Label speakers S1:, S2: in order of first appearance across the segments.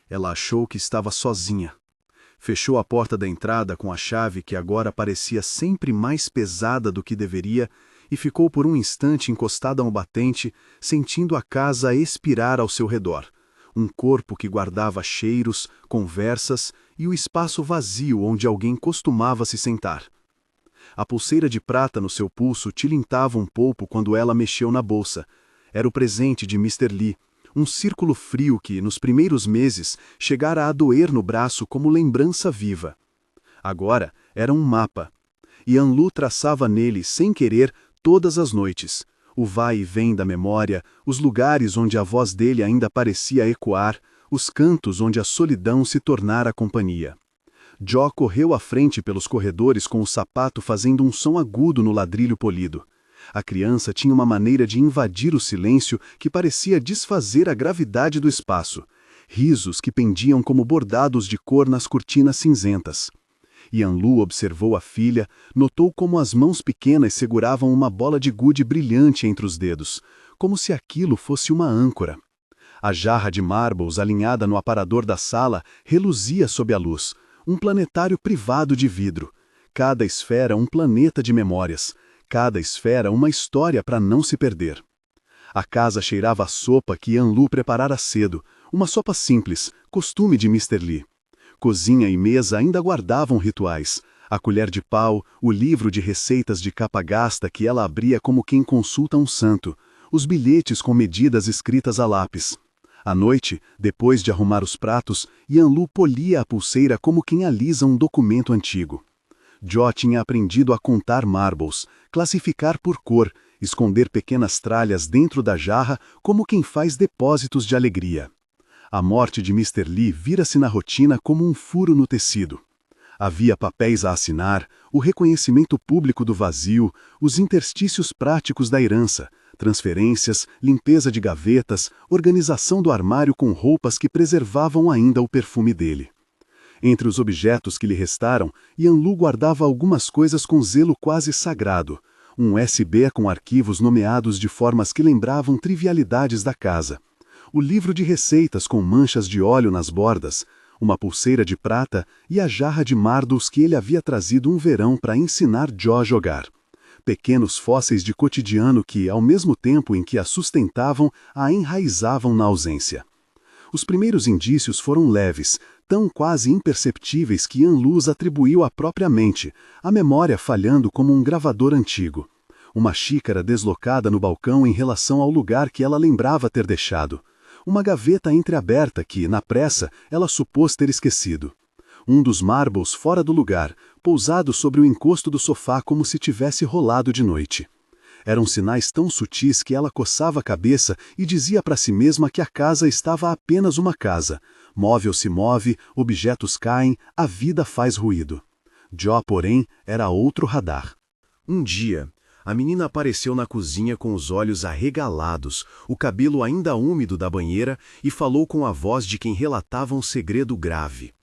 S1: Ela achou que estava sozinha. Fechou a porta da entrada com a chave que agora parecia sempre mais pesada do que deveria e ficou por um instante encostada a um batente, sentindo a casa expirar ao seu redor. Um corpo que guardava cheiros, conversas e o espaço vazio onde alguém costumava se sentar. A pulseira de prata no seu pulso tilintava um pouco quando ela mexeu na bolsa. Era o presente de Mr. Lee, um círculo frio que, nos primeiros meses, chegara a doer no braço como lembrança viva. Agora era um mapa. Yanlu traçava nele, sem querer, todas as noites. O vai e vem da memória, os lugares onde a voz dele ainda parecia ecoar, os cantos onde a solidão se tornara companhia. Jo correu à frente pelos corredores com o sapato fazendo um som agudo no ladrilho polido. A criança tinha uma maneira de invadir o silêncio que parecia desfazer a gravidade do espaço. Risos que pendiam como bordados de cor nas cortinas cinzentas. Yanlu observou a filha, notou como as mãos pequenas seguravam uma bola de gude brilhante entre os dedos, como se aquilo fosse uma âncora. A jarra de marbles alinhada no aparador da sala reluzia sob a luz, um planetário privado de vidro. Cada esfera um planeta de memórias, cada esfera uma história para não se perder. A casa cheirava a sopa que Yanlu preparara cedo, uma sopa simples, costume de Mr. Lee. Cozinha e mesa ainda guardavam rituais. A colher de pau, o livro de receitas de capa gasta que ela abria como quem consulta um santo, os bilhetes com medidas escritas a lápis. À noite, depois de arrumar os pratos, Yanlu polia a pulseira como quem alisa um documento antigo. Jo tinha aprendido a contar marbles, classificar por cor, esconder pequenas tralhas dentro da jarra como quem faz depósitos de alegria. A morte de Mr. Lee vira-se na rotina como um furo no tecido. Havia papéis a assinar, o reconhecimento público do vazio, os interstícios práticos da herança, transferências, limpeza de gavetas, organização do armário com roupas que preservavam ainda o perfume dele. Entre os objetos que lhe restaram, Yanlu guardava algumas coisas com zelo quase sagrado. Um USB com arquivos nomeados de formas que lembravam trivialidades da casa. O livro de receitas com manchas de óleo nas bordas, uma pulseira de prata e a jarra de mardos que ele havia trazido um verão para ensinar Jo a jogar. Pequenos fósseis de cotidiano que, ao mesmo tempo em que a sustentavam, a enraizavam na ausência. Os primeiros indícios foram leves, tão quase imperceptíveis que Yanlu os atribuiu à própria mente, a memória falhando como um gravador antigo. Uma xícara deslocada no balcão em relação ao lugar que ela lembrava ter deixado. Uma gaveta entreaberta que, na pressa, ela supôs ter esquecido. Um dos marbles fora do lugar, pousado sobre o encosto do sofá como se tivesse rolado de noite. Eram sinais tão sutis que ela coçava a cabeça e dizia para si mesma que a casa estava apenas uma casa. Móvel se move, objetos caem, a vida faz ruído. Jo, porém, era outro radar.
S2: Um dia, a menina apareceu na cozinha com os olhos arregalados, o cabelo ainda úmido da banheira e falou com a voz de quem relatava um segredo grave.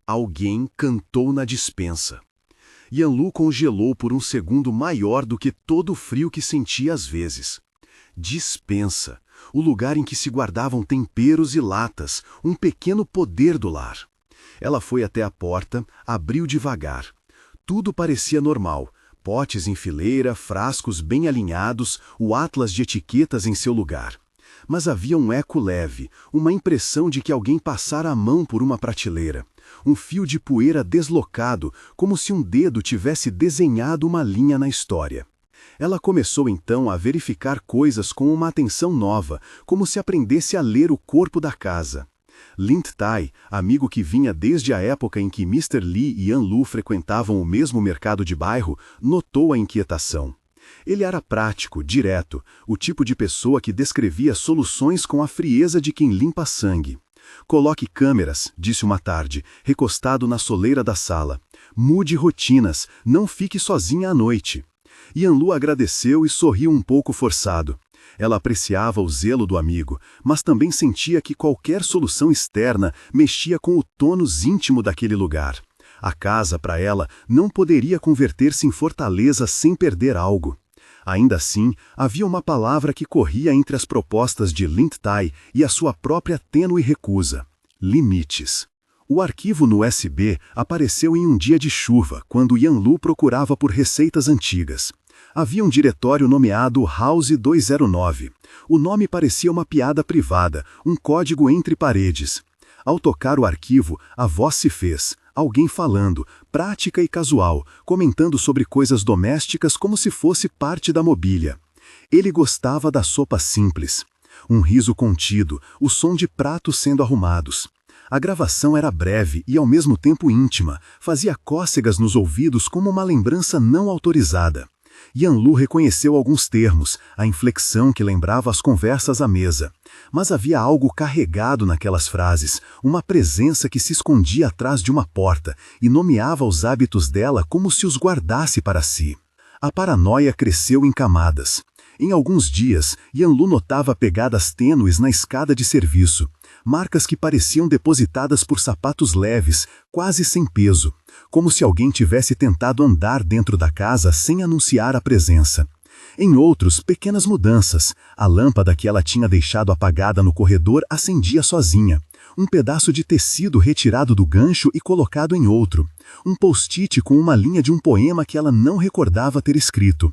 S2: Alguém cantou na despensa. Yanlu congelou por um segundo maior do que todo o frio que sentia às vezes. Despensa, o lugar em que se guardavam temperos e latas, um pequeno poder do lar. Ela foi até a porta, abriu devagar. Tudo parecia normal. Potes em fileira, frascos bem alinhados, o atlas de etiquetas em seu lugar. Mas havia um eco leve, uma impressão de que alguém passara a mão por uma prateleira. Um fio de poeira deslocado, como se um dedo tivesse desenhado uma linha na história. Ela começou então a verificar coisas com uma atenção nova, como se aprendesse a ler o corpo da casa. Lint Tai, amigo que vinha desde a época em que Mr. Lee e Yanlu frequentavam o mesmo mercado de bairro, notou a inquietação. Ele era prático, direto, o tipo de pessoa que descrevia soluções com a frieza de quem limpa sangue. Coloque câmeras, disse uma tarde, recostado na soleira da sala. Mude rotinas, não fique sozinha à noite. Yanlu agradeceu e sorriu um pouco forçado. Ela apreciava o zelo do amigo, mas também sentia que qualquer solução externa mexia com o tônus íntimo daquele lugar. A casa, para ela, não poderia converter-se em fortaleza sem perder algo. Ainda assim, havia uma palavra que corria entre as propostas de Lint Tai e a sua própria tênue recusa: Limites. O arquivo no USB apareceu em um dia de chuva, quando Yanlu procurava por receitas antigas. Havia um diretório nomeado House 209. O nome parecia uma piada privada, um código entre paredes. Ao tocar o arquivo, a voz se fez. Alguém falando, prática e casual, comentando sobre coisas domésticas como se fosse parte da mobília. Ele gostava da sopa simples. Um riso contido, o som de pratos sendo arrumados. A gravação era breve e ao mesmo tempo íntima, fazia cócegas nos ouvidos como uma lembrança não autorizada. Yanlu reconheceu alguns termos, a inflexão que lembrava as conversas à mesa. Mas havia algo carregado naquelas frases, uma presença que se escondia atrás de uma porta e nomeava os hábitos dela como se os guardasse para si. A paranoia cresceu em camadas. Em alguns dias, Yanlu notava pegadas tênues na escada de serviço, marcas que pareciam depositadas por sapatos leves, quase sem peso, como se alguém tivesse tentado andar dentro da casa sem anunciar a presença. Em outros, pequenas mudanças. A lâmpada que ela tinha deixado apagada no corredor acendia sozinha. Um pedaço de tecido retirado do gancho e colocado em outro. Um post-it com uma linha de um poema que ela não recordava ter escrito.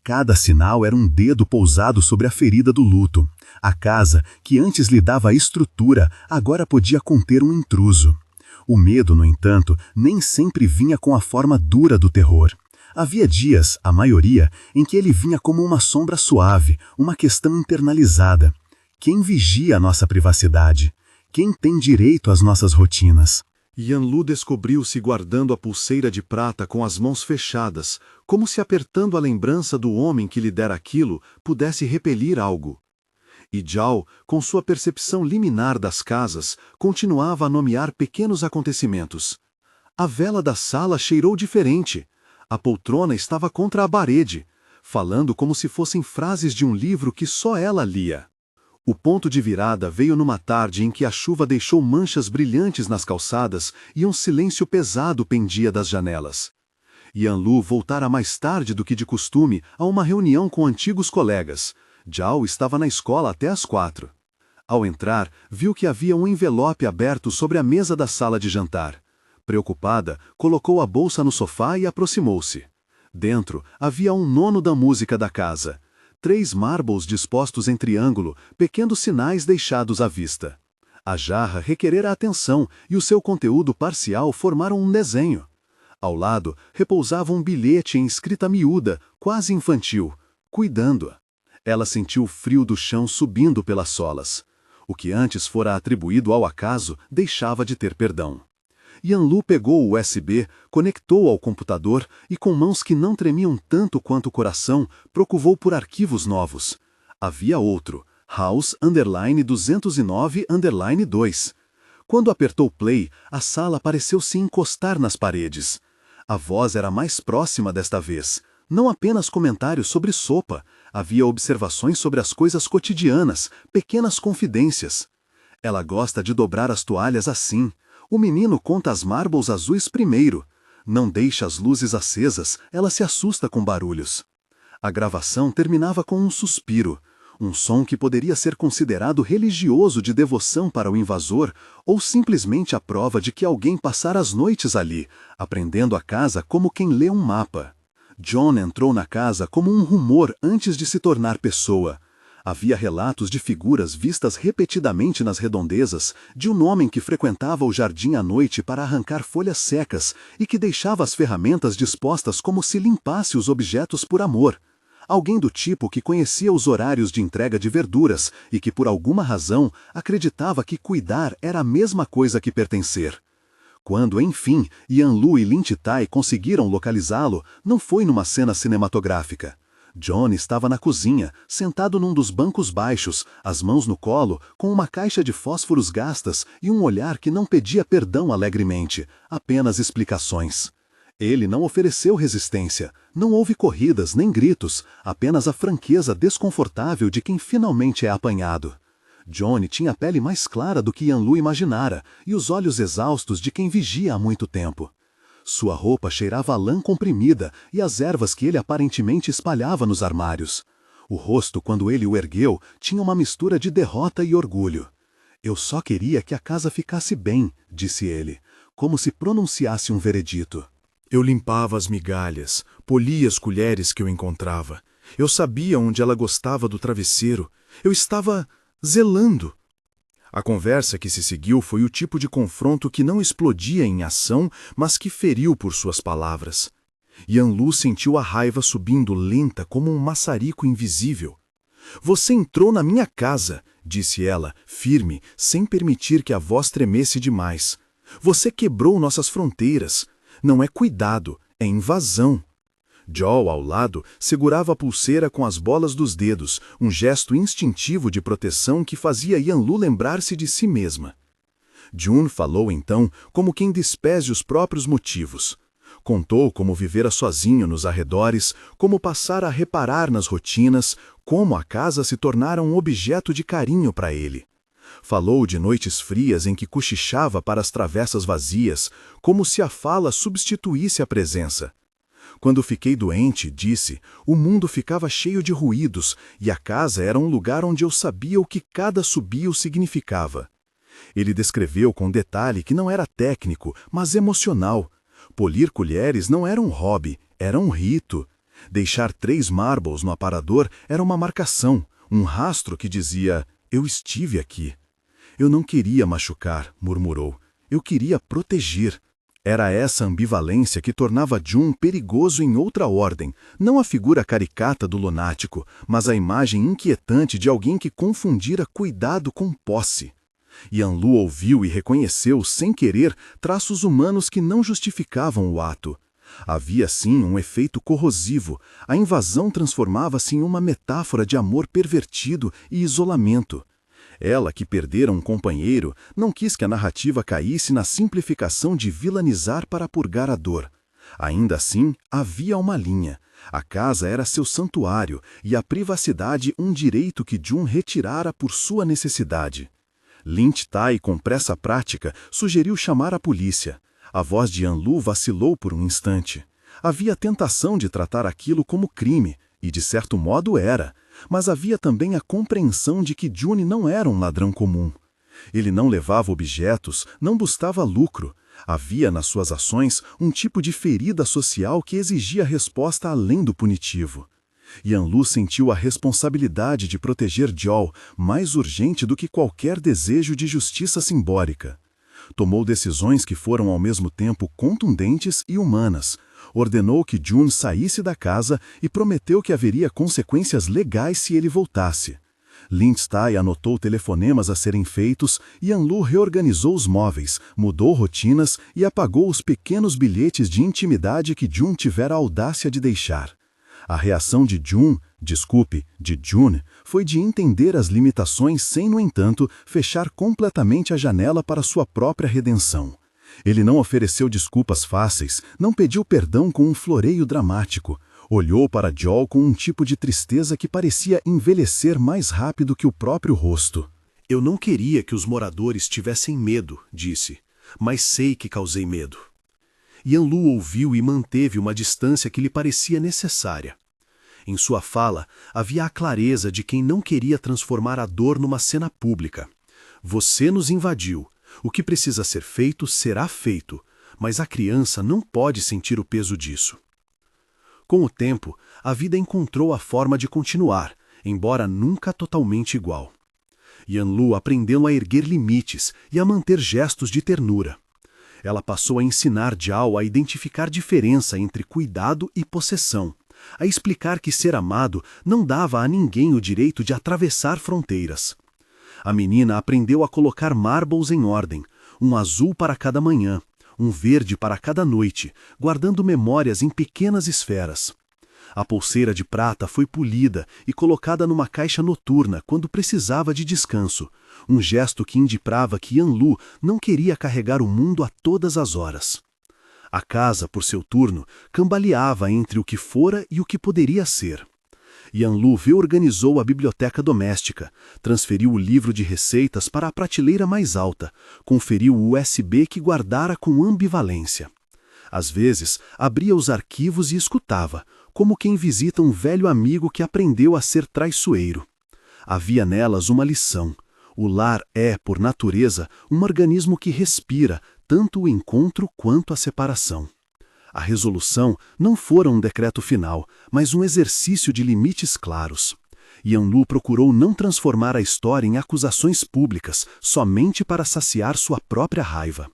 S2: Cada sinal era um dedo pousado sobre a ferida do luto. A casa, que antes lhe dava estrutura, agora podia conter um intruso. O medo, no entanto, nem sempre vinha com a forma dura do terror. Havia dias, a maioria, em que ele vinha como uma sombra suave, uma questão internalizada. Quem vigia a nossa privacidade? Quem tem direito às nossas rotinas?
S1: Yanlu descobriu-se guardando a pulseira de prata com as mãos fechadas, como se apertando a lembrança do homem que lhe dera aquilo pudesse repelir algo. E Zhao, com sua percepção liminar das casas, continuava a nomear pequenos acontecimentos. A vela da sala cheirou diferente. A poltrona estava contra a parede, falando como se fossem frases de um livro que só ela lia. O ponto de virada veio numa tarde em que a chuva deixou manchas brilhantes nas calçadas e um silêncio pesado pendia das janelas. Yanlu voltara mais tarde do que de costume a uma reunião com antigos colegas. Zhao estava na escola até às 4. Ao entrar, viu que havia um envelope aberto sobre a mesa da sala de jantar. Preocupada, colocou a bolsa no sofá e aproximou-se. Dentro, havia um nono da música da casa. 3 marbles dispostos em triângulo, pequenos sinais deixados à vista. A jarra requerera atenção e o seu conteúdo parcial formaram um desenho. Ao lado, repousava um bilhete em escrita miúda, quase infantil, cuidando-a. Ela sentiu o frio do chão subindo pelas solas. O que antes fora atribuído ao acaso deixava de ter perdão. Yanlu pegou o USB, conectou ao computador e, com mãos que não tremiam tanto quanto o coração, procurou por arquivos novos. Havia outro, House 209-2. Quando apertou play, a sala pareceu se encostar nas paredes. A voz era mais próxima desta vez. Não apenas comentários sobre sopa, havia observações sobre as coisas cotidianas, pequenas confidências. Ela gosta de dobrar as toalhas assim. O menino conta as marbles azuis primeiro. Não deixa as luzes acesas, ela se assusta com barulhos. A gravação terminava com um suspiro, um som que poderia ser considerado religioso de devoção para o invasor ou simplesmente a prova de que alguém passara as noites ali, aprendendo a casa como quem lê um mapa. John entrou na casa como um rumor antes de se tornar pessoa. Havia relatos de figuras vistas repetidamente nas redondezas, de um homem que frequentava o jardim à noite para arrancar folhas secas e que deixava as ferramentas dispostas como se limpasse os objetos por amor. Alguém do tipo que conhecia os horários de entrega de verduras e que, por alguma razão, acreditava que cuidar era a mesma coisa que pertencer. Quando, enfim, Yanlu e Lin Chitai conseguiram localizá-lo, não foi numa cena cinematográfica. John estava na cozinha, sentado num dos bancos baixos, as mãos no colo, com uma caixa de fósforos gastas e um olhar que não pedia perdão alegremente, apenas explicações. Ele não ofereceu resistência, não houve corridas nem gritos, apenas a franqueza desconfortável de quem finalmente é apanhado. Johnny tinha a pele mais clara do que Yanlu imaginara e os olhos exaustos de quem vigia há muito tempo. Sua roupa cheirava a lã comprimida e as ervas que ele aparentemente espalhava nos armários. O rosto, quando ele o ergueu, tinha uma mistura de derrota e orgulho. Eu só queria que a casa ficasse bem, disse ele, como se pronunciasse um veredito.
S2: Eu limpava as migalhas, polia as colheres que eu encontrava. Eu sabia onde ela gostava do travesseiro. Eu estava zelando. A conversa que se seguiu foi o tipo de confronto que não explodia em ação, mas que feriu por suas palavras. Yanlu sentiu a raiva subindo lenta como um maçarico invisível. Você entrou na minha casa, disse ela, firme, sem permitir que a voz tremesse demais. Você quebrou nossas fronteiras. Não é cuidado, é invasão. Joel, ao lado, segurava a pulseira com as bolas dos dedos, um gesto instintivo de proteção que fazia Yanlu lembrar-se de si mesma. June falou então como quem despese os próprios motivos. Contou como vivera sozinho nos arredores, como passara a reparar nas rotinas, como a casa se tornara um objeto de carinho para ele. Falou de noites frias em que cochichava para as travessas vazias, como se a fala substituísse a presença. Quando fiquei doente, disse, o mundo ficava cheio de ruídos e a casa era um lugar onde eu sabia o que cada assobio significava. Ele descreveu com detalhe que não era técnico, mas emocional. Polir colheres não era um hobby, era um rito. Deixar 3 marbles no aparador era uma marcação, um rastro que dizia, eu estive aqui. Eu não queria machucar, murmurou. Eu queria proteger. Era essa ambivalência que tornava June perigoso em outra ordem, não a figura caricata do lunático, mas a imagem inquietante de alguém que confundira cuidado com posse. Yanlu ouviu e reconheceu, sem querer, traços humanos que não justificavam o ato. Havia, sim, um efeito corrosivo. A invasão transformava-se em uma metáfora de amor pervertido e isolamento. Ela, que perdera um companheiro, não quis que a narrativa caísse na simplificação de vilanizar para purgar a dor. Ainda assim, havia uma linha. A casa era seu santuário e a privacidade um direito que June retirara por sua necessidade. Lynch Tai, com pressa prática, sugeriu chamar a polícia. A voz de Yanlu vacilou por um instante. Havia tentação de tratar aquilo como crime, e de certo modo era, mas havia também a compreensão de que June não era um ladrão comum. Ele não levava objetos, não buscava lucro. Havia nas suas ações um tipo de ferida social que exigia resposta além do punitivo. Yanlu sentiu a responsabilidade de proteger Joel, mais urgente do que qualquer desejo de justiça simbólica. Tomou decisões que foram ao mesmo tempo contundentes e humanas. Ordenou que June saísse da casa e prometeu que haveria consequências legais se ele voltasse. Lynch Tai anotou telefonemas a serem feitos e Yanlu reorganizou os móveis, mudou rotinas e apagou os pequenos bilhetes de intimidade que June tivera a audácia de deixar. A reação de June foi de entender as limitações sem, no entanto, fechar completamente a janela para sua própria redenção. Ele não ofereceu desculpas fáceis, não pediu perdão com um floreio dramático. Olhou para Joel com um tipo de tristeza que parecia envelhecer mais rápido que o próprio rosto. Eu não queria que os moradores tivessem medo, disse, mas sei que causei medo. Yanlu ouviu e manteve uma distância que lhe parecia necessária. Em sua fala, havia a clareza de quem não queria transformar a dor numa cena pública. Você nos invadiu. O que precisa ser feito, será feito, mas a criança não pode sentir o peso disso. Com o tempo, a vida encontrou a forma de continuar, embora nunca totalmente igual. Yanlu aprendeu a erguer limites e a manter gestos de ternura. Ela passou a ensinar Joel a identificar diferença entre cuidado e possessão, a explicar que ser amado não dava a ninguém o direito de atravessar fronteiras. A menina aprendeu a colocar marbles em ordem, um azul para cada manhã, um verde para cada noite, guardando memórias em pequenas esferas. A pulseira de prata foi polida e colocada numa caixa noturna quando precisava de descanso, um gesto que indicava que Yanlu não queria carregar o mundo a todas as horas. A casa, por seu turno, cambaleava entre o que fora e o que poderia ser. Yanlu reorganizou a biblioteca doméstica, transferiu o livro de receitas para a prateleira mais alta, conferiu o USB que guardara com ambivalência. Às vezes, abria os arquivos e escutava, como quem visita um velho amigo que aprendeu a ser traiçoeiro. Havia nelas uma lição,
S1: O lar é, por natureza, um organismo que respira tanto o encontro quanto a separação. A resolução não fora um decreto final, mas um exercício de limites claros. Yanlu procurou não transformar a história em acusações públicas somente para saciar sua própria raiva.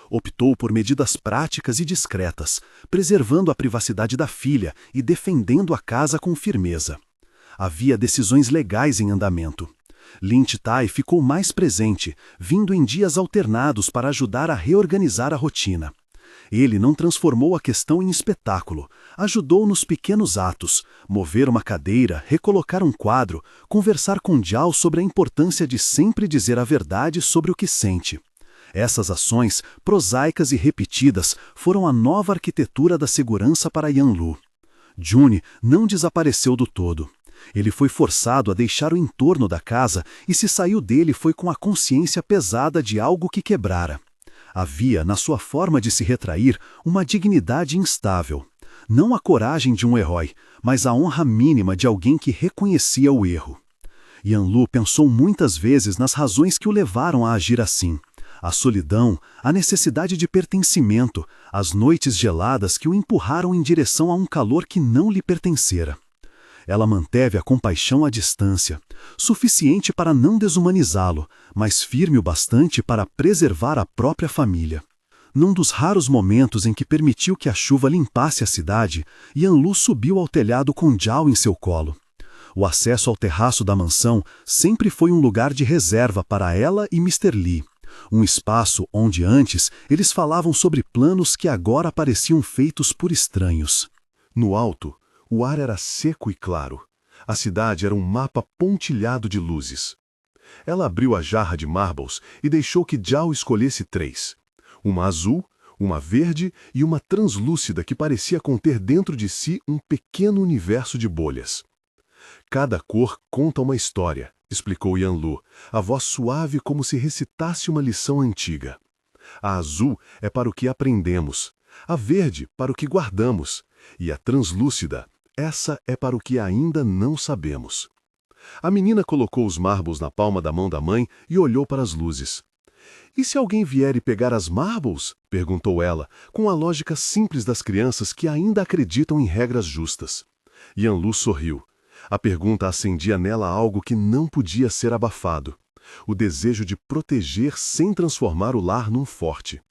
S1: Optou por medidas práticas e discretas, preservando a privacidade da filha e defendendo a casa com firmeza. Havia decisões legais em andamento. Lin Tai ficou mais presente, vindo em dias alternados para ajudar a reorganizar a rotina. Ele não transformou a questão em espetáculo, ajudou nos pequenos atos, mover uma cadeira, recolocar um quadro, conversar com Zhao sobre a importância de sempre dizer a verdade sobre o que sente. Essas ações, prosaicas e repetidas, foram a nova arquitetura da segurança para Yanlu. June não desapareceu do todo. Ele foi forçado a deixar o entorno da casa e se saiu dele foi com a consciência pesada de algo que quebrara. Havia, na sua forma de se retrair, uma dignidade instável. Não a coragem de um herói, mas a honra mínima de alguém que reconhecia o erro. Yanlu pensou muitas vezes nas razões que o levaram a agir assim. A solidão, a necessidade de pertencimento, as noites geladas que o empurraram em direção a um calor que não lhe pertencera. Ela manteve a compaixão à distância, suficiente para não desumanizá-lo, mas firme o bastante para preservar a própria família. Num dos raros momentos em que permitiu que a chuva limpasse a cidade, Yanlu subiu ao telhado com Zhao em seu colo. O acesso ao terraço da mansão sempre foi um lugar de reserva para ela e Mr. Li. Um espaço onde antes eles falavam sobre planos que agora pareciam feitos por estranhos.
S2: No alto, o ar era seco e claro. A cidade era um mapa pontilhado de luzes. Ela abriu a jarra de marbles e deixou que Zhao escolhesse 3. Uma azul, uma verde e uma translúcida que parecia conter dentro de si um pequeno universo de bolhas. Cada cor conta uma história, explicou Yanlu, a voz suave como se recitasse uma lição antiga. A azul é para o que aprendemos, a verde para o que guardamos, e a translúcida, essa é para o que ainda não sabemos. A menina colocou os marbles na palma da mão da mãe e olhou para as luzes. E se alguém vier e pegar as marbles? Perguntou ela, com a lógica simples das crianças que ainda acreditam em regras justas. Yanlu sorriu. A pergunta acendia nela algo que não podia ser abafado. O desejo de proteger sem transformar o lar num forte.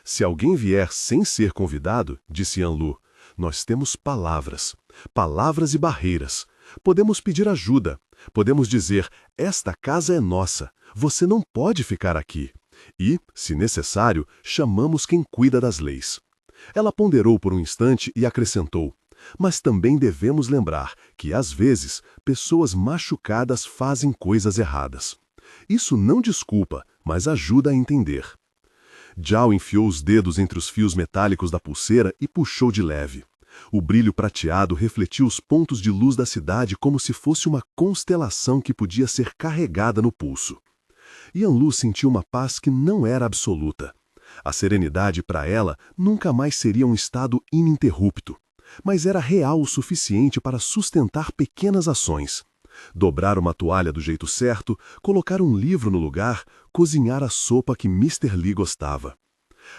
S2: Se alguém vier sem ser convidado, disse Yanlu, nós temos palavras. Palavras e barreiras. Podemos pedir ajuda. Podemos dizer, esta casa é nossa. Você não pode ficar aqui. E, se necessário, chamamos quem cuida das leis. Ela ponderou por um instante e acrescentou, mas também devemos lembrar que, às vezes, pessoas machucadas fazem coisas erradas. Isso não desculpa, mas ajuda a entender. Zhao enfiou os dedos entre os fios metálicos da pulseira e puxou de leve. O brilho prateado refletiu os pontos de luz da cidade como se fosse uma constelação que podia ser carregada no pulso. Yanlu sentiu uma paz que não era absoluta. A serenidade para ela nunca mais seria um estado ininterrupto, mas era real o suficiente para sustentar pequenas ações. Dobrar uma toalha do jeito certo, colocar um livro no lugar, cozinhar a sopa que Mr. Li gostava.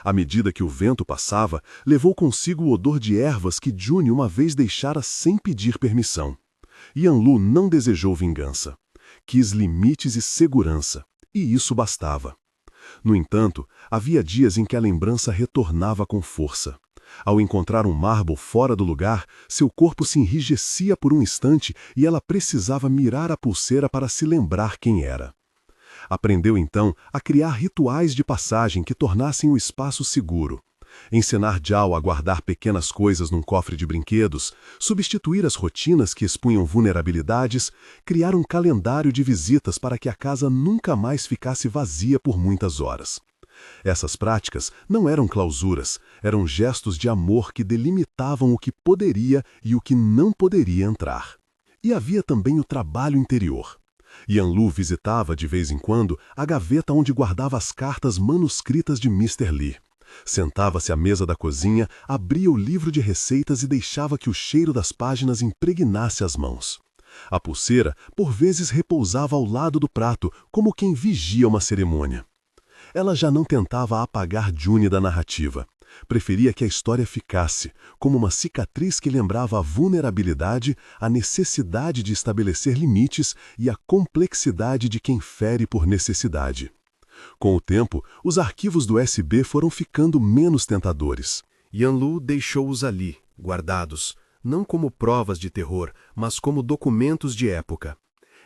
S2: À medida que o vento passava, levou consigo o odor de ervas que June uma vez deixara sem pedir permissão. Yanlu não desejou vingança. Quis limites e segurança, e isso bastava. No entanto, havia dias em que a lembrança retornava com força. Ao encontrar um marble fora do lugar, seu corpo se enrijecia por um instante e ela precisava mirar a pulseira para se lembrar quem era. Aprendeu então a criar rituais de passagem que tornassem o espaço seguro. Ensinar Zhao a guardar pequenas coisas num cofre de brinquedos, substituir as rotinas que expunham vulnerabilidades, criar um calendário de visitas para que a casa nunca mais ficasse vazia por muitas horas. Essas práticas não eram clausuras, eram gestos de amor que delimitavam o que poderia e o que não poderia entrar. E havia também o trabalho interior. Yanlu visitava de vez em quando a gaveta onde guardava as cartas manuscritas de Mr. Li. Sentava-se à mesa da cozinha, abria o livro de receitas e deixava que o cheiro das páginas impregnasse as mãos.
S3: A pulseira, por vezes, repousava ao lado do prato, como quem vigia uma cerimônia. Ela já não tentava apagar June da narrativa. Preferia que a história ficasse, como uma cicatriz que lembrava a vulnerabilidade, a necessidade de estabelecer limites e a complexidade de quem fere por necessidade. Com o tempo, os arquivos do SB foram ficando menos tentadores.
S2: Yanlu deixou-os ali, guardados, não como provas de terror, mas como documentos de época.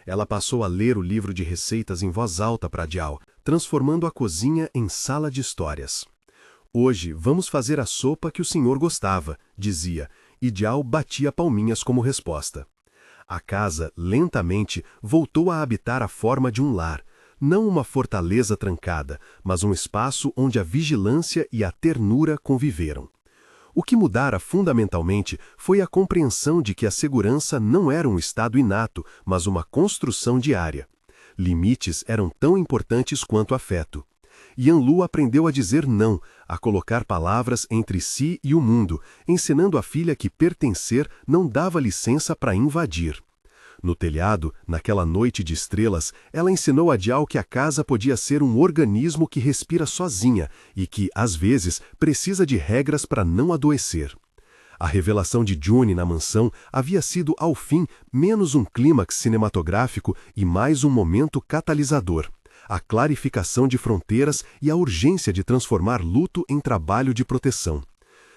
S2: Ela passou a ler o livro de receitas em voz alta para Jiao, transformando a cozinha em sala de histórias. Hoje vamos fazer a sopa que o senhor gostava, dizia, e Jiao batia palminhas como resposta. A casa, lentamente, voltou a habitar a forma de um lar, não uma fortaleza trancada, mas um espaço onde a vigilância e a ternura conviveram. O que mudara fundamentalmente foi a compreensão de que a segurança não era um estado inato, mas uma construção diária. Limites eram tão importantes quanto afeto. Yanlu aprendeu a dizer não, a colocar palavras entre si e o mundo, ensinando à filha que pertencer não dava licença para invadir. No telhado, naquela noite de estrelas, ela ensinou a Jiao que a casa podia ser um organismo que respira sozinha e que, às vezes, precisa de regras para não adoecer. A revelação de June na mansão havia sido, ao fim, menos um clímax cinematográfico e mais um momento catalisador. A clarificação de fronteiras e a urgência de transformar luto em trabalho de proteção.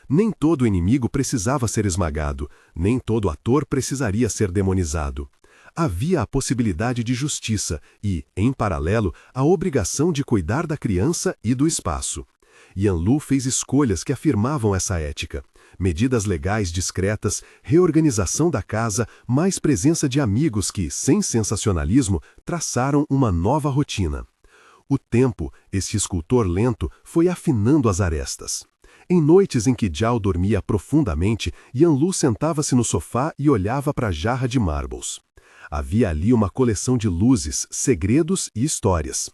S2: Nem todo inimigo precisava ser esmagado, nem todo ator precisaria ser demonizado. Havia a possibilidade de justiça e, em paralelo, a obrigação de cuidar da criança e do espaço. Yanlu fez escolhas que afirmavam essa ética. Medidas legais discretas, reorganização da casa, mais presença de amigos que, sem sensacionalismo, traçaram uma nova rotina. O tempo, esse escultor lento, foi afinando as arestas. Em noites em que Jiao dormia profundamente, Yanlu sentava-se no sofá e olhava para a jarra de marbles. Havia ali uma coleção de luzes, segredos e histórias.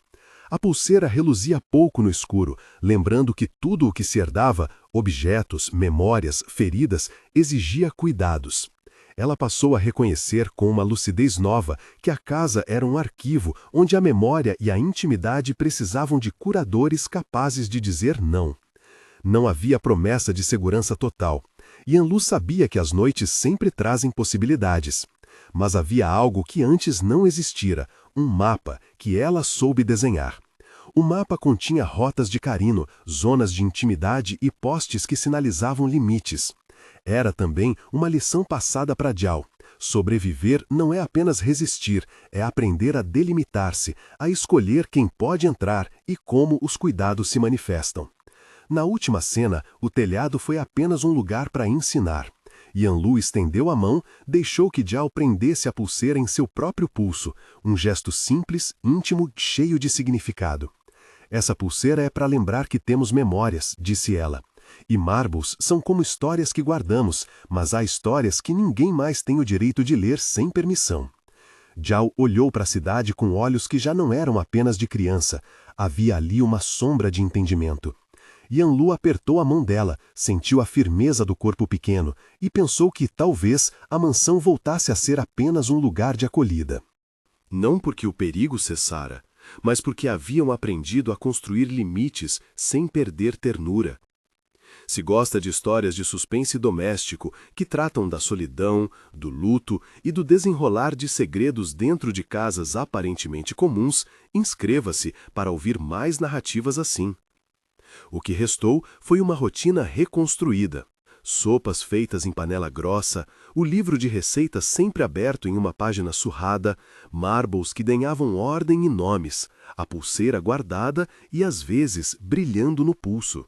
S2: A pulseira reluzia pouco no escuro, lembrando que tudo o que se herdava, objetos, memórias, feridas, exigia cuidados. Ela passou a reconhecer com uma lucidez nova que a casa era um arquivo onde a memória e a intimidade precisavam de curadores capazes de dizer não. Não havia promessa de segurança total. Yanlu sabia que as noites sempre trazem possibilidades. Mas havia algo que antes não existira, um mapa que ela soube desenhar. O mapa continha rotas de carinho, zonas de intimidade e postes que sinalizavam limites. Era também uma lição passada para Jiao. Sobreviver não é apenas resistir, é aprender a delimitar-se, a escolher quem pode entrar e como os cuidados se manifestam. Na última cena, o telhado foi apenas um lugar para ensinar. Yanlu estendeu a mão, deixou que Jiao prendesse a pulseira em seu próprio pulso, um gesto simples, íntimo, cheio de significado. Essa pulseira é para lembrar que temos memórias, disse ela. E marbles são como histórias que guardamos, mas há histórias que ninguém mais tem o direito de ler sem permissão. Jiao olhou para a cidade com olhos que já não eram apenas de criança. Havia ali uma sombra de entendimento. Yanlu apertou a mão dela, sentiu a firmeza do corpo pequeno e pensou que, talvez, a mansão voltasse a ser apenas um lugar de acolhida. Não porque o perigo cessara, mas porque haviam aprendido a construir limites sem perder ternura. Se gosta de histórias de suspense doméstico que tratam da solidão, do luto e do desenrolar de segredos dentro de casas aparentemente comuns, inscreva-se para ouvir mais narrativas assim. O que restou foi uma rotina reconstruída. Sopas feitas em panela grossa, o livro de receitas sempre aberto em uma página surrada, marbles que ganhavam ordem e nomes, a pulseira guardada e, às vezes, brilhando no pulso.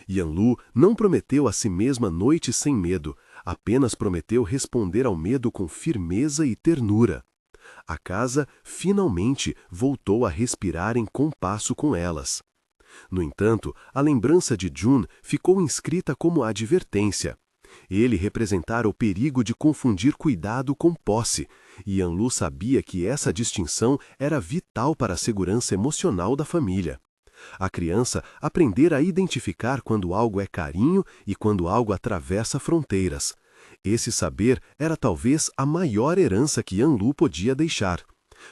S2: Yanlu não prometeu a si mesma noites sem medo, apenas prometeu responder ao medo com firmeza e ternura. A casa, finalmente, voltou a respirar em compasso com elas. No entanto, a lembrança de June ficou inscrita como advertência. Ele representara o perigo de confundir cuidado com posse, e Yanlu sabia que essa distinção era vital para a segurança emocional da família. A criança aprendera a identificar quando algo é carinho e quando algo atravessa fronteiras. Esse saber era talvez a maior herança que Yanlu podia deixar.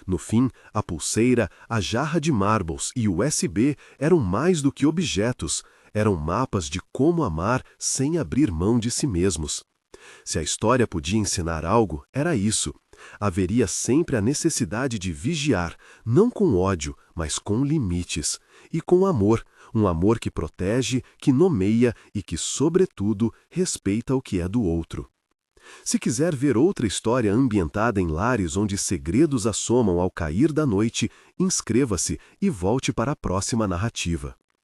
S2: No fim, a pulseira, a jarra de marbles e o USB eram mais do que objetos, eram mapas de como amar sem abrir mão de si mesmos. Se a história podia ensinar algo, era isso. Haveria sempre a necessidade de vigiar, não com ódio, mas com limites. E com amor, um amor que protege, que nomeia e que, sobretudo, respeita o que é do outro. Se quiser ver outra história ambientada em lares onde segredos assomam ao cair da noite, inscreva-se e volte para a próxima narrativa.